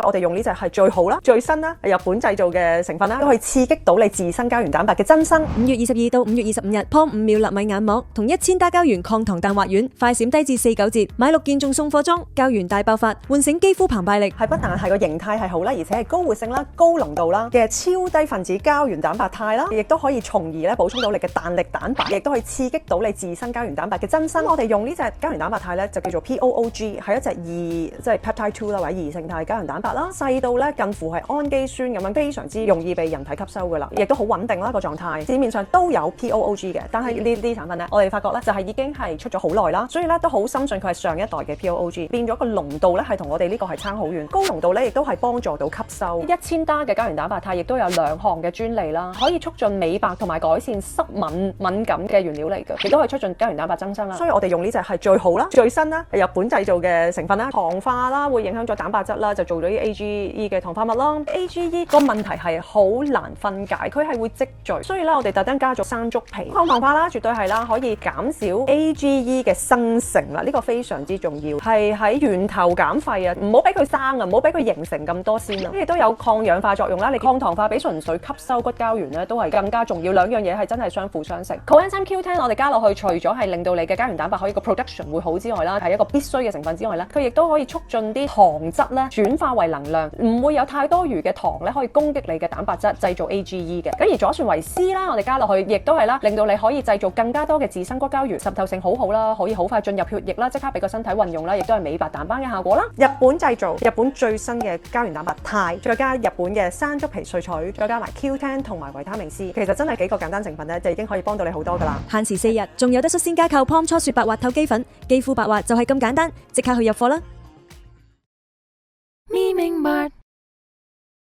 我哋用呢隻係最好啦、最新啦、係日本製造嘅成分啦，都可以刺激到你自身膠原蛋白嘅增生。5月22到5月25日，POM 5秒納米眼膜同1000打膠原抗糖蛋滑丸，快閃低至49折，買6件仲送貨裝，膠原大爆發，喚醒肌膚澎湃力。係不但係個形態係好啦，而且係高活性啦、高濃度啦嘅超低分子膠原蛋白肽啦，亦都可以從而咧補充到你嘅彈力蛋白，亦都可以刺激到你自身膠原蛋白嘅增生。我哋用呢隻膠原蛋白肽咧就叫做 POOG， 係一隻即係 peptide 2啦或者異性肽膠原蛋白啦，細到咧近乎係氨基酸咁樣，非常之容易被人體吸收噶啦，亦都好穩定啦個狀態。市面上都有 POOG 嘅，但係呢啲產品咧，我哋發覺咧就係已經係出咗好耐啦，所以咧都好深信佢係上一代嘅 POOG， 變咗個濃度咧係同我哋呢個係差好遠，高濃度咧亦都係幫助到吸收。1000打嘅膠原蛋白肽亦都有2項嘅專利啦，可以促進美白同埋改善濕敏感嘅原料嚟嘅，亦都可以促進膠原蛋白增生啦。所以我哋用呢隻係最好啦、最新啦，係日本製造嘅成分啦，糖化啦會影響咗蛋白質啦，就做咗啲 AGE 嘅糖化物啦。AGE 個問題係好難分解，佢係會積聚，所以咧我哋特登加咗山竹皮抗糖化啦，絕對係啦，可以減少 AGE 嘅生成啦，呢個非常之重要，係喺源頭減廢啊，唔好俾佢生啊，唔好俾佢形成咁多先啊。亦都有抗氧化作用啦，你抗糖化比純粹吸收骨膠原咧都係更加重要，兩樣嘢係真係相輔相成。Coenzyme Q10 我哋加落去，除咗係令到你嘅膠原蛋白可以個 production 會好之外啦，係一個必須嘅成分之外咧，佢亦都可以促進啲糖質咧轉化為能量，唔會有太多餘嘅糖咧可以攻擊你嘅蛋白質製造 AGE 嘅。咁而左旋維 C 啦，我哋加落去亦都係啦，令到你可以製造更加多嘅自身骨膠原，滲透性好好啦，可以好快進入血液啦，即刻俾個身體運用啦，亦都係美白淡斑嘅效果啦。日本製造，日本最新嘅膠原蛋白肽，再加日本嘅山竹皮萃取，再加埋 Q10 同埋維他命 C， 其實真係幾個簡單成分咧，就已經可以幫到你好多噶啦。限時4日，仲有得率先加購 POM 初雪白滑透肌粉，肌膚白滑就係咁簡單，即刻去入貨啦！咪明白。